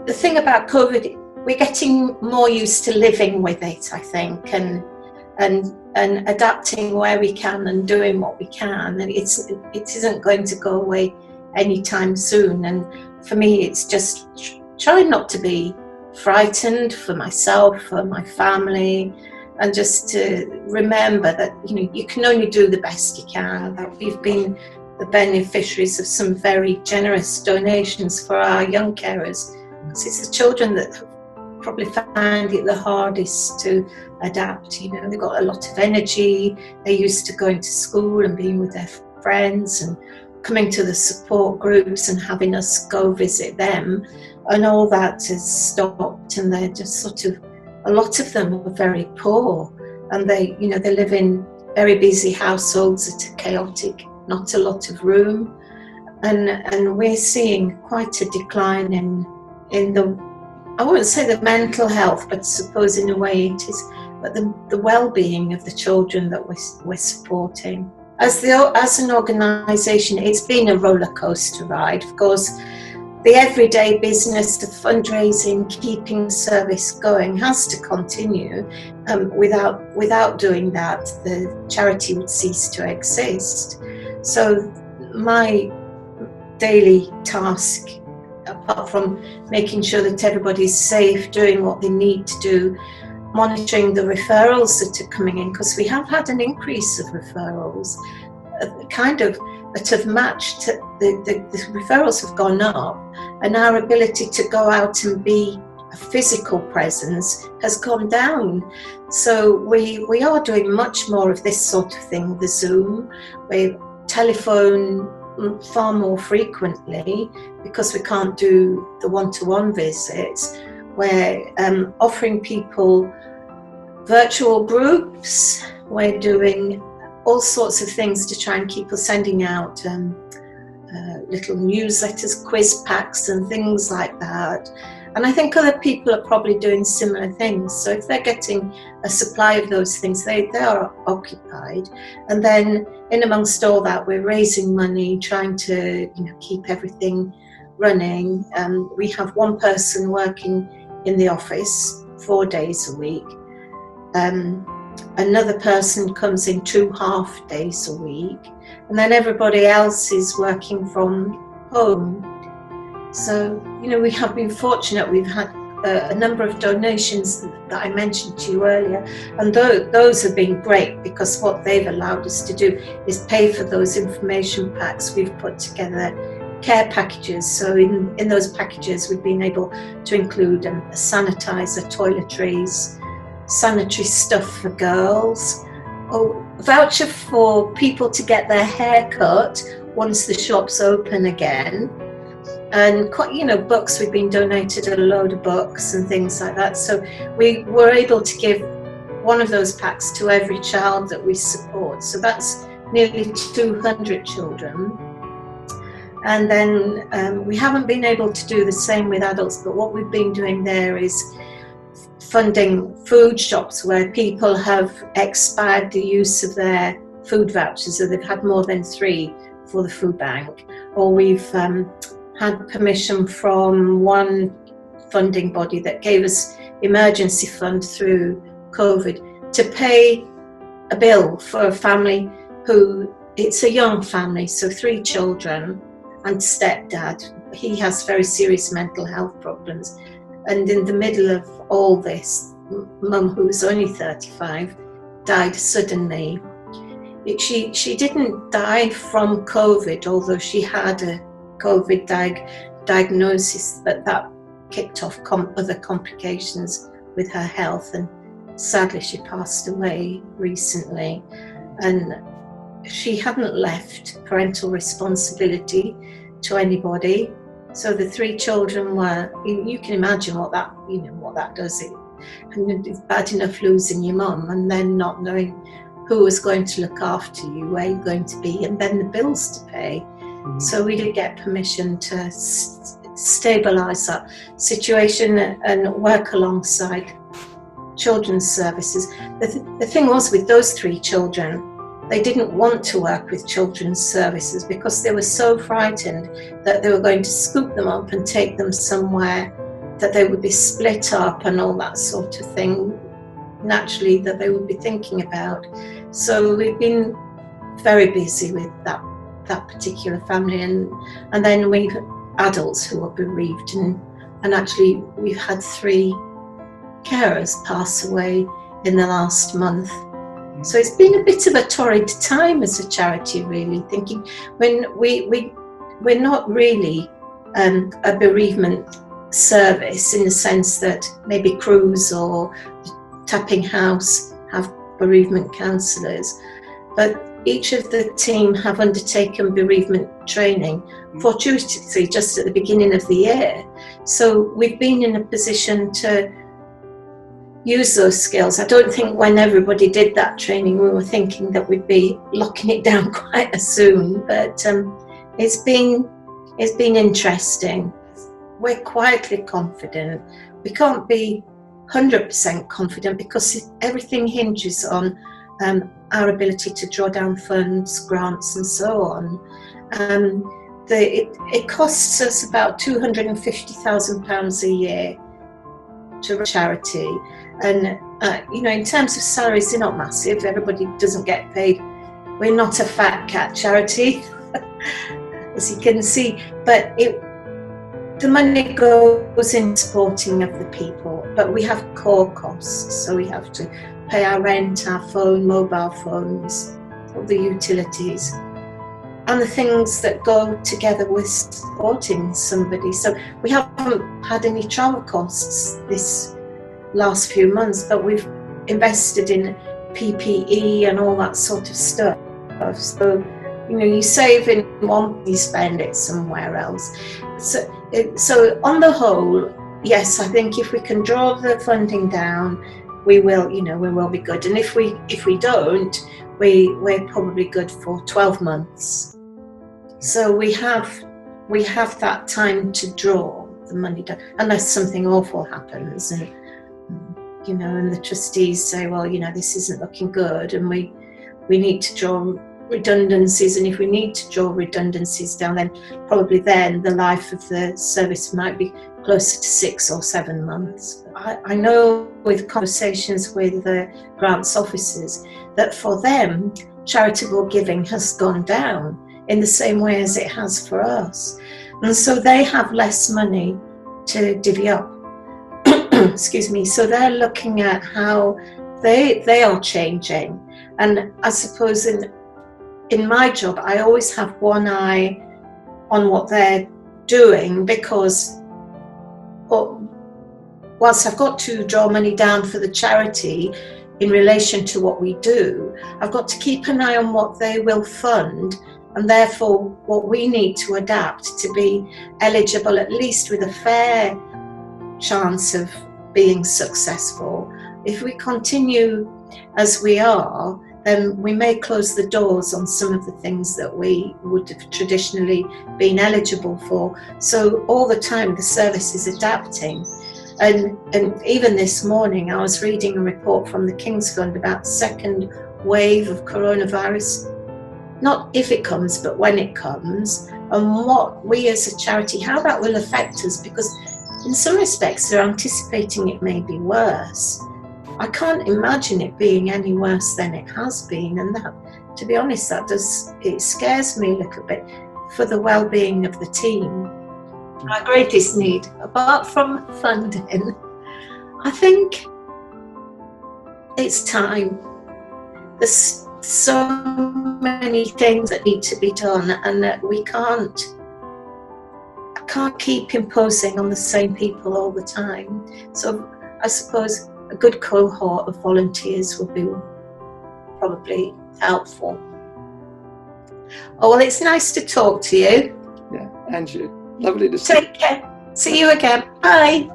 the thing about COVID, we're getting more used to living with it, I think, and adapting where we can and doing what we can. And it isn't going to go away anytime soon. And for me, it's just trying not to be frightened for myself, for my family, and just to remember that, you know, you can only do the best you can, that we've been the beneficiaries of some very generous donations for our young carers, because it's the children that have probably find it the hardest to adapt. You know, they've got a lot of energy, they're used to going to school and being with their friends and coming to the support groups and having us go visit them, and all that has stopped, and they're just sort of, a lot of them are very poor, and they live in very busy households that are chaotic, not a lot of room, and we're seeing quite a decline in the, I wouldn't say the mental health, but I suppose in a way it is, but the well-being of the children that we're supporting. As an organisation, it's been a roller coaster ride. Of course, the everyday business of fundraising, keeping the service going, has to continue. Without doing that, the charity would cease to exist. So my daily task, apart from making sure that everybody's safe, doing what they need to do, monitoring the referrals that are coming in, because we have had an increase of referrals, kind of that have matched, the referrals have gone up, and our ability to go out and be a physical presence has gone down. So we are doing much more of this sort of thing, the Zoom, we telephone far more frequently because we can't do the one-to-one visits. We're offering people virtual groups. We're doing all sorts of things to try and keep us sending out little newsletters, quiz packs and things like that. And I think other people are probably doing similar things. So if they're getting a supply of those things, they are occupied. And then in amongst all that, we're raising money, trying to keep everything running. We have one person working in the office 4 days a week. Another person comes in 2 half days a week. And then everybody else is working from home. So, we have been fortunate. We've had a number of donations that I mentioned to you earlier, and those have been great, because what they've allowed us to do is pay for those information packs. We've put together care packages. So in those packages, we've been able to include a sanitizer, toiletries, sanitary stuff for girls, a voucher for people to get their hair cut once the shop's open again. And books, we've been donated a load of books and things like that. So we were able to give one of those packs to every child that we support. So that's nearly 200 children. And then we haven't been able to do the same with adults, but what we've been doing there is funding food shops where people have expired the use of their food vouchers, so they've had more than 3 for the food bank, or we've had permission from one funding body that gave us emergency fund through COVID to pay a bill for a family who, it's a young family, so 3 children and stepdad. He has very serious mental health problems, and in the middle of all this, mum, who was only 35, died suddenly. She didn't die from COVID, although she had a COVID diagnosis, but that kicked off other complications with her health, and sadly she passed away recently. And she hadn't left parental responsibility to anybody, so the 3 children were, you can imagine what that does. It's bad enough losing your mum and then not knowing who was going to look after you, where you're going to be, and then the bills to pay. So we did get permission to stabilise that situation and work alongside children's services. The thing was, with those 3 children, they didn't want to work with children's services because they were so frightened that they were going to scoop them up and take them somewhere that they would be split up and all that sort of thing, naturally, that they would be thinking about. So we've been very busy with that particular family, and then we've adults who are bereaved, and actually we've had 3 carers pass away in the last month. So it's been a bit of a torrid time as a charity, really, thinking when we're not really a bereavement service in the sense that maybe Cruise or Tapping House have bereavement counsellors, but each of the team have undertaken bereavement training fortuitously just at the beginning of the year. So we've been in a position to use those skills. I don't think when everybody did that training we were thinking that we'd be locking it down quite as soon, but it's been interesting. We're quietly confident. We can't be 100% confident because everything hinges on our ability to draw down funds, grants and so on. It costs us about £250,000 a year to run charity, and in terms of salaries, they're not massive. Everybody doesn't get paid. We're not a fat cat charity, as you can see, but the money goes in supporting of the people, but we have core costs, so we have to pay our rent, our phone, mobile phones, all the utilities, and the things that go together with supporting somebody. So we haven't had any travel costs this last few months, but we've invested in PPE and all that sort of stuff. So, you save in one, you spend it somewhere else. So on the whole, yes, I think if we can draw the funding down, we will be good. And if we don't, we're probably good for 12 months. So we have that time to draw the money down, unless something awful happens, and the trustees say, well, this isn't looking good, and we need to draw redundancies, and if we need to draw redundancies down, then probably the life of the service might be closer to 6 or 7 months. I know with conversations with the grants officers that for them charitable giving has gone down in the same way as it has for us, and so they have less money to divvy up. Excuse me. So they're looking at how they are changing, and I suppose in my job, I always have one eye on what they're doing, because whilst I've got to draw money down for the charity in relation to what we do, I've got to keep an eye on what they will fund, and therefore what we need to adapt to be eligible, at least with a fair chance of being successful. If we continue as we are, then we may close the doors on some of the things that we would have traditionally been eligible for. So all the time the service is adapting. And even this morning I was reading a report from the King's Fund about the second wave of coronavirus, not if it comes, but when it comes, and what we as a charity, how that will affect us, because in some respects they're anticipating it may be worse. I can't imagine it being any worse than it has been, and that, to be honest, it scares me a little bit for the well-being of the team. Our greatest need, apart from funding, I think it's time. There's so many things that need to be done, and that I can't keep imposing on the same people all the time. So I suppose a good cohort of volunteers would be probably helpful. Oh, well, it's nice to talk to you. Yeah, and you. Lovely to see you. Take care. See you again. Bye.